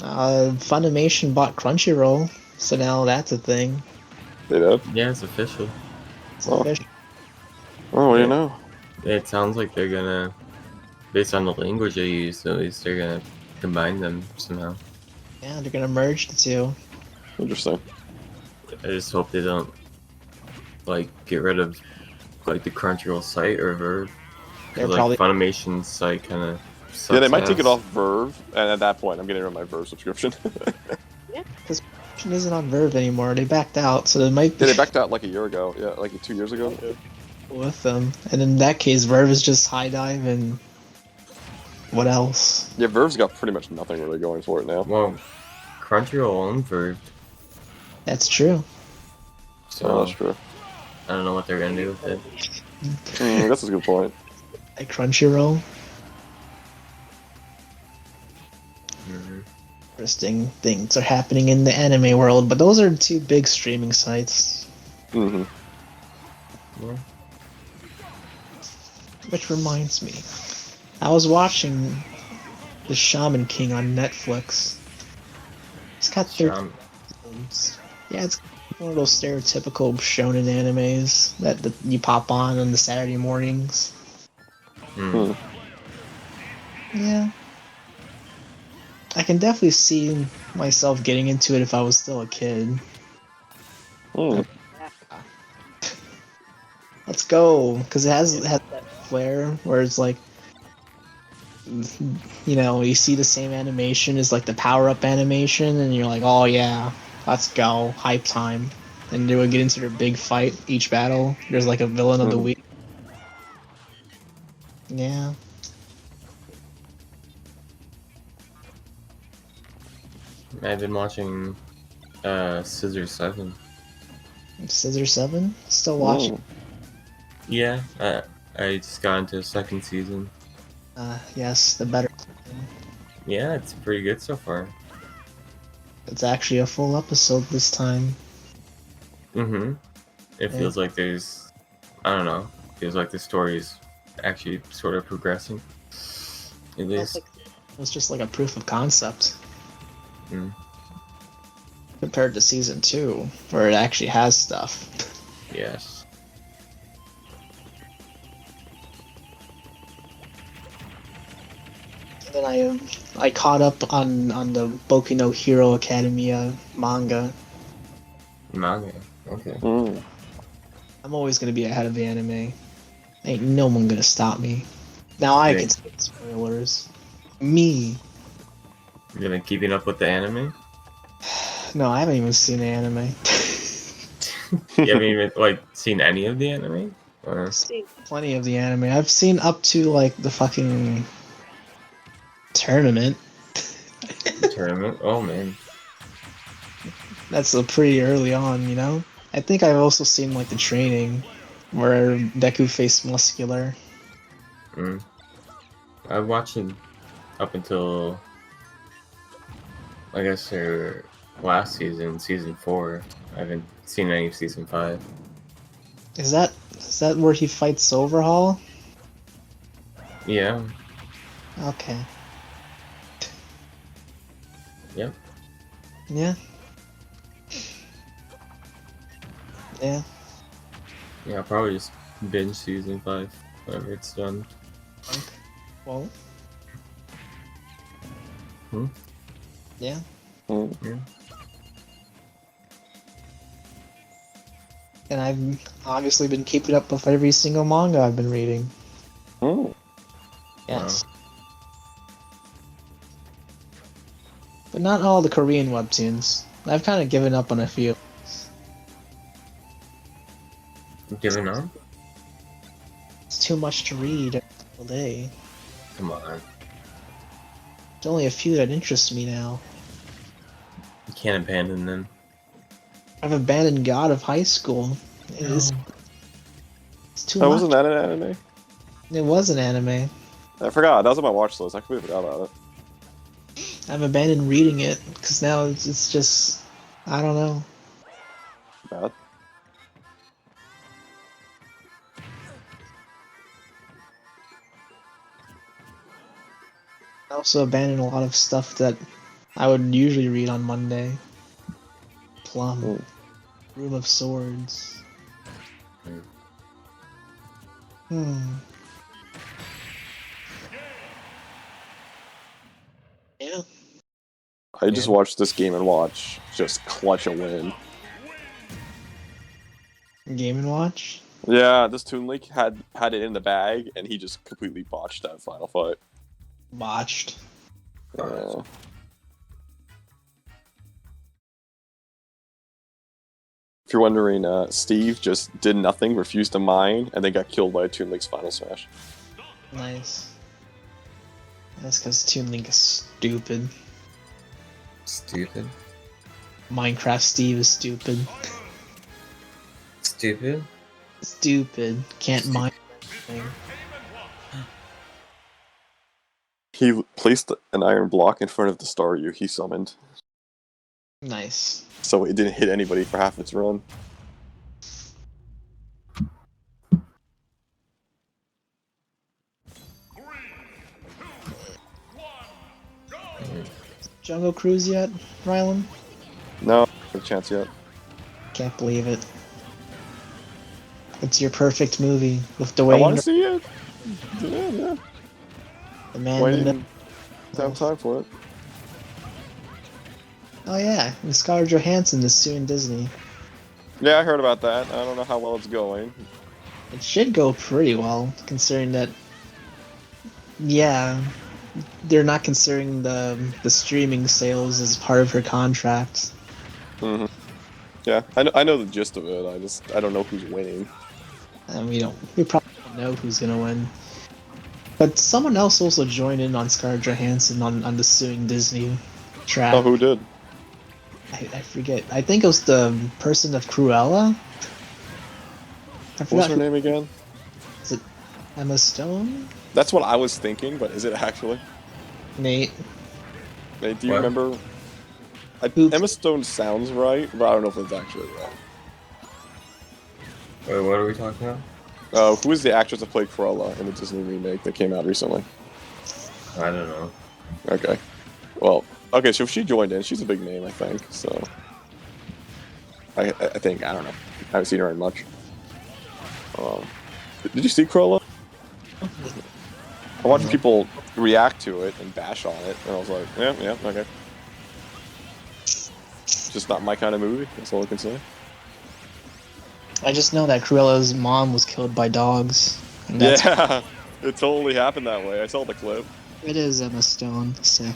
Funimation bought Crunchyroll, so now that's a thing. They did. Yeah, it's official. It's Oh, official. oh, what do you It, know? it sounds like they're gonna, based on the language they use, at least they're gonna combine them somehow. Yeah, they're gonna merge the two. Interesting. I just hope they don't like get rid of like the Crunchyroll site or Verve, They're because like probably Funimation's site kind of Yeah, they sucks might take it ass. off Verve, and at that point, I'm getting rid of my Verve subscription. because Funimation isn't on Verve anymore. They backed out, so it might Yeah, be they backed out like a year ago. Yeah, like 2 years ago. Yeah. with them. And in that case, Verve is just High Dive and what else? Yeah, Verve's got pretty much nothing really going for it now. Well, Crunchyroll owns Verve, That's true. Oh, that's so true. I don't know what they're gonna do with it. That's a good point. Like Crunchyroll. Mhm. Interesting things are happening in the anime world, but those are two big streaming sites. Hmm. Yeah. Which reminds me, I was watching The Shaman King on Netflix. It's got 13 Sean, episodes. Yeah, it's one of those stereotypical shonen animes that you pop on the Saturday mornings. hmm. Hmm. Yeah, I can definitely see myself getting into it if I was still a kid. Hmm. Let's go, because it has that flair where it's like, you see the same animation as like the power up animation, and you're like, oh yeah, let's go, hype time. And they would get into their big fight each battle. There's like a villain of the Hmm. week. Yeah, I've been watching Scissor 7. Scissor Seven. Still watching. Hmm. Yeah, I just got into the second season. Yes, the better. Yeah, it's pretty good so far. It's actually a full episode this time. Mm-hmm. It Yeah. feels like there's, I don't know, feels like the story is actually sort of progressing. At Felt least. like it was just like a proof of concept Mm. compared to season two, where it actually has stuff. Yes. And then I caught up on the Boku no Hero Academia manga. Manga. Okay. Hmm. I'm always gonna be ahead of the anime. Ain't no one gonna stop me. Now I can Think say spoilers. Me. you're gonna keeping up with the anime? No, I haven't even seen the anime. You haven't even like seen any of the anime? Or I've seen plenty of the anime. I've seen up to like the fucking tournament. the tournament? Oh man. That's pretty early on. I think I've also seen like the training where Deku faced Muscular. Mm. I watched it up until I guess their last season, season 4. I haven't seen any of season 5. Is that where he fights Overhaul? Yeah. Okay. Yep. Yeah. Yeah. Yeah. I'll probably just binge season 5 whenever it's done. Well. Hmm? Yeah. Hmm. Yeah. And I've obviously been keeping up with every single manga I've been reading. Hmm. Yes. But not all the Korean webtoons. I've kind of given up on a few. Giving up? It's too much to read every single day. Come on. There's only a few that interest me now. You can't abandon them. I've abandoned God of High School. It's too Oh, much. wasn't that an anime? It was an anime. I forgot. That was on my watch list. I completely forgot about it. I've abandoned reading it because now it's just I don't know. Bad. I also abandoned a lot of stuff that I would usually read on Monday. Plum. Mm. Room of Swords. Mm. Hmm. Yeah. I just Yeah. watched this Game and Watch just clutch a win. Game and Watch. Yeah, this Toon Link had it in the bag, and he just completely botched that final fight. Botched. Yeah. If you're wondering, Steve just did nothing, refused to mine, and then got killed by a Toon Link's final smash. Nice. That's because Toon Link is stupid. Stupid. Minecraft Steve is stupid. Stupid. Stupid. Can't mine anything. He placed an iron block in front of the Staryu he summoned, Nice. so it didn't hit anybody for half its run. Jungle Cruise yet, Rylan? No, no chance yet. Can't believe it. It's your perfect movie with I want Dwayne, to see it. Yeah. the man Why in the didn't have time for it? Oh yeah, and Scarlett Johansson is suing Disney. Yeah, I heard about that. I don't know how well it's going. It should go pretty well, considering that. Yeah, they're not considering the streaming sales as part of her contract. Mm-hmm. Yeah, I know the gist of it. I don't know who's winning. And we probably don't know who's gonna win. But someone else also joined in on Scarlett Johansson on the suing Disney track. Oh, who did? I forget. I think it was the person of Cruella. What's her name again? Is it Emma Stone? That's what I was thinking, but is it actually? Nate. Hey, do you What? remember? Who- Emma Stone sounds right, but I don't know if it's actually right. Wait, what are we talking about? Who is the actress that played Cruella in the Disney remake that came out recently? I don't know. Okay. Well, okay, so if she joined in, she's a big name, I think, so... I think, I don't know. I haven't seen her in much. Did you see Cruella? I watched people react to it and bash on it, and I was like, yeah, okay. Just not my kind of movie, that's all I can say. I just know that Cruella's mom was killed by dogs. And that's Yeah, it totally happened that way. I saw the clip. It is Emma Stone. Sick.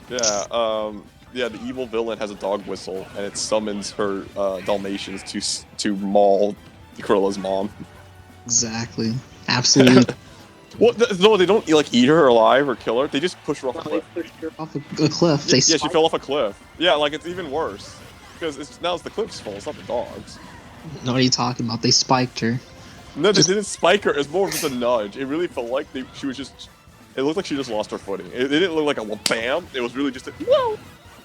Yeah, yeah, the evil villain has a dog whistle, and it summons her Dalmatians to maul Cruella's mom. Exactly. Absolutely. What? No, they don't like eat her alive or kill her. They just push her off a cliff. Pushed her off a cliff. They Yeah, she fell off a cliff. Yeah, like it's even worse because now it's the cliff's fault. It's not the dogs. What are you talking about? They spiked her. No, they didn't spike her. It's more of just a nudge. It really felt like she was just. It looked like she just lost her footing. It didn't look like a bam. It was really just a whoa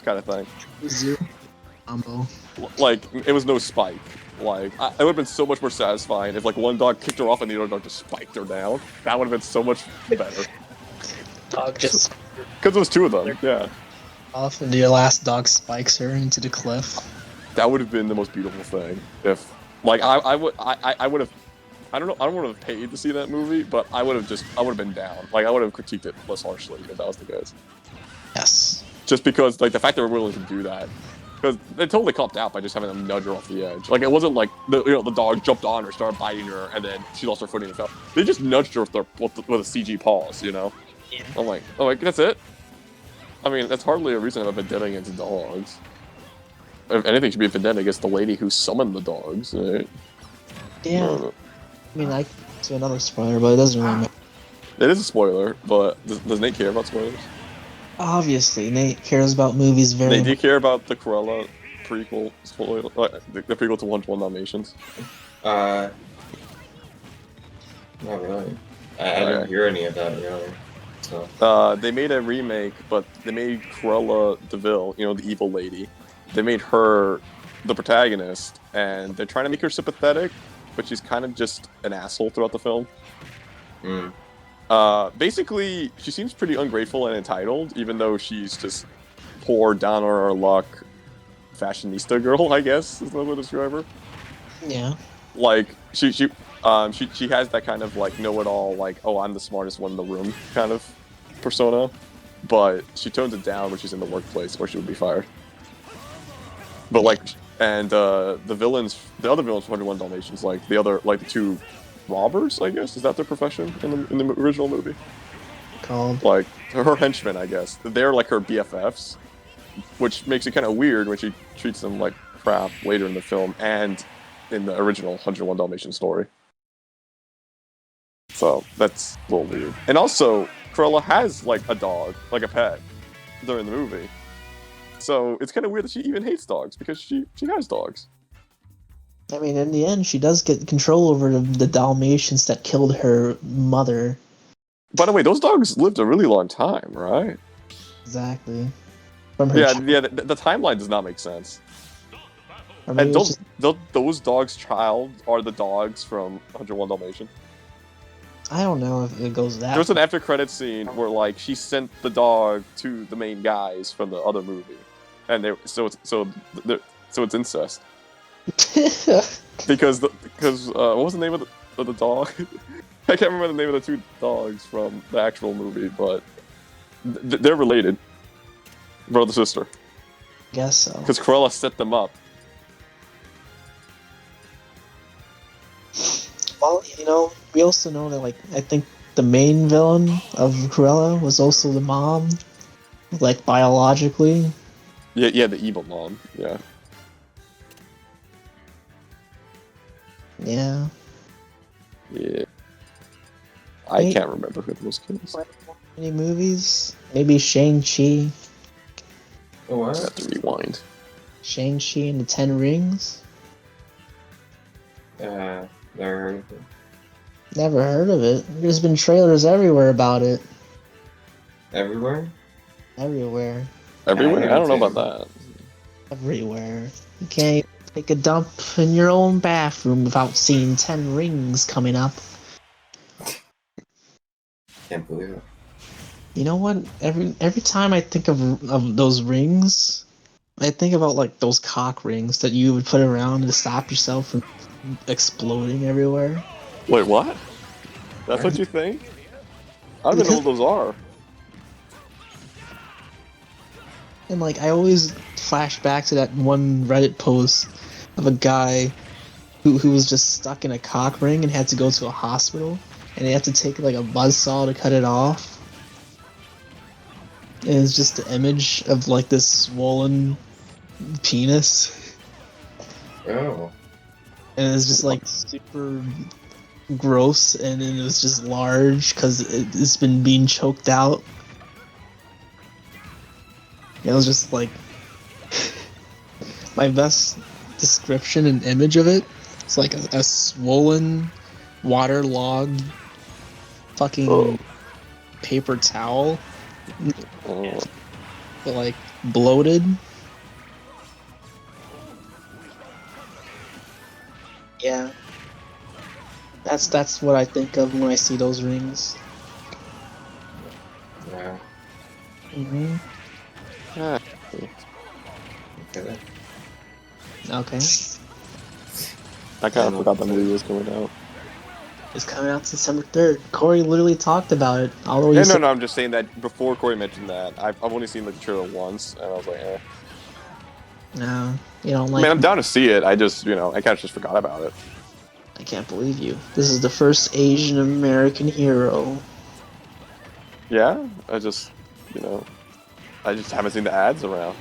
kind of thing. Zero combo. Like it was no spike. Like it would have been so much more satisfying if like one dog kicked her off and the other dog just spiked her down. That would have been so much better. Dog just Because it was two of them. Yeah, off, and your last dog spikes her into the cliff. that would have been the most beautiful thing. If like I would have. I don't know. I don't want to have paid to see that movie, but I would have been down. Like I would have critiqued it less harshly if that was the case. Yes. Just because like the fact they were willing to do that. Because they totally copped out by just having them nudge her off the edge. Like, it wasn't like, the dog jumped on her, started biting her, and then she lost her footing and fell. They just nudged her with a CG paws, you know? Yeah. I'm like, that's it? I mean, that's hardly a reason to have a vendetta against dogs. If anything, should be a vendetta against the lady who summoned the dogs, right? Yeah. I mean, to another spoiler, but it doesn't really matter. It is a spoiler, but does Nate care about spoilers? Obviously, Nate cares about movies very Nate, do you much. care about the Cruella prequel spoiler? The prequel to 121 Dalmatians? Not really. I don't hear any of that really. So. They made a remake, but they made Cruella DeVille, the evil lady. They made her the protagonist, and they're trying to make her sympathetic, but she's kind of just an asshole throughout the film. Mm. Basically, she seems pretty ungrateful and entitled, even though she's just poor, down on her luck fashionista girl, I guess is the way to describe her. Yeah. Like she has that kind of like know-it-all, like, oh, I'm the smartest one in the room kind of persona, but she tones it down when she's in the workplace, or she would be fired. But like, and the other villains from 101 Dalmatians, like the two robbers, I guess, is that their profession in the original movie? Called. Like her henchmen, I guess. They're like her BFFs, which makes it kind of weird when she treats them like crap later in the film and in the original 101 Dalmatian story. So that's a little weird. And also, Cruella has like a dog, like a pet, during the movie. So it's kind of weird that she even hates dogs because she has dogs. I mean, in the end, she does get control over the Dalmatians that killed her mother. By the way, those dogs lived a really long time, right? Exactly. From her. Yeah, the timeline does not make sense. And those dogs' child are the dogs from 101 Dalmatian. I don't know if it goes that. There's an after credit scene where like she sent the dog to the main guys from the other movie, and it's incest. because what was the name of the dog? I can't remember the name of the two dogs from the actual movie, but they're related, brother sister. Guess so. Because Cruella set them up. Well, we also know that, like, I think the main villain of Cruella was also the mom, like, biologically. Yeah, the evil mom. Yeah. Yeah. Yeah. I can't remember who those kids. Any movies? Maybe Shang-Chi. What? I have to rewind. Shang-Chi and the Ten Rings? Never heard of it. Never heard of it. There's been trailers everywhere about it. Everywhere? Everywhere. Everywhere? I don't know about that. Everywhere. You can't take a dump in your own bathroom without seeing 10 rings coming up. Can't believe it. You know what? Every time I think of those rings, I think about like those cock rings that you would put around to stop yourself from exploding everywhere. Wait, what? That's what you think? I don't even know what those are. And like I always flash back to that one Reddit post of a guy who was just stuck in a cock ring and had to go to a hospital, and he had to take like a buzzsaw to cut it off. And it's just the image of like this swollen penis. Oh. And it's just like super gross, and it was just large because it's been being choked out. It was just like my best description and image of it. It's like a swollen, waterlogged, fucking paper towel, but like bloated. Yeah, that's what I think of when I see those rings. Yeah. Mhm. Okay. Okay. I kind of forgot the movie was coming out. It's coming out December 3rd. Corey literally talked about it. Although Yeah, no, I'm just saying that before Corey mentioned that, I've only seen the trailer once, and I was like, eh. No, you don't I like. mean, I'm down to see it. I just, I kind of just forgot about it. I can't believe you. This is the first Asian American hero. Yeah, I just haven't seen the ads around,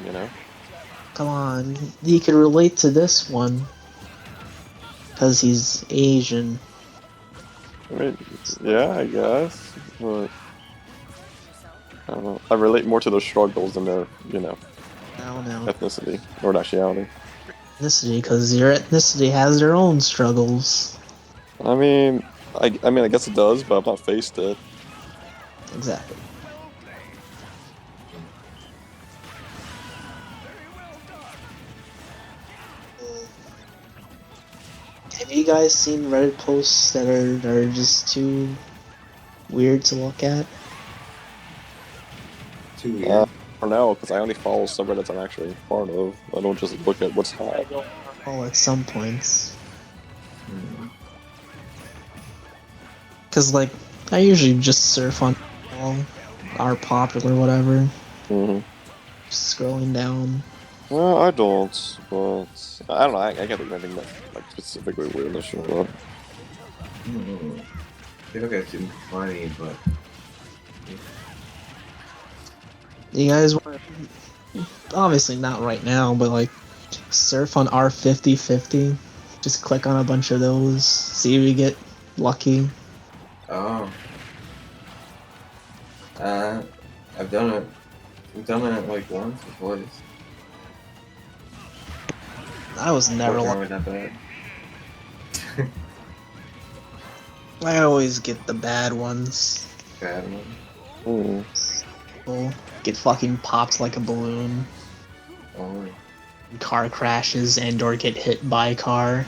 Come on, you can relate to this one. Because he's Asian. I mean, yeah, I guess. But I don't know. I relate more to those struggles than their, I don't know. ethnicity or nationality. Ethnicity, because your ethnicity has their own struggles. I mean, I guess it does, but I've not faced it. Exactly. Have you guys seen Reddit posts that are just too weird to look at? Too weird. don't know, because I only follow subreddits I'm actually part of. I don't just look at what's hot. Oh, at some points. Hmm. Cause like I usually just surf on all our popular whatever. Mm-hmm. Just scrolling down. Well, I don't, but I don't know. I can't think of anything that like specifically weird in this show. But Hmm. I think that's funny, but You guys want obviously not right now, but like surf on R5050. Just click on a bunch of those, see if you get lucky. oh, uh, I've done it. I've done it like once or twice. I was never Wasn't lucky. really that bad. I always get the bad ones. Bad one. People get fucking popped like a balloon. Oh, Car crashes and or get hit by a car.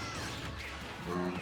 mm.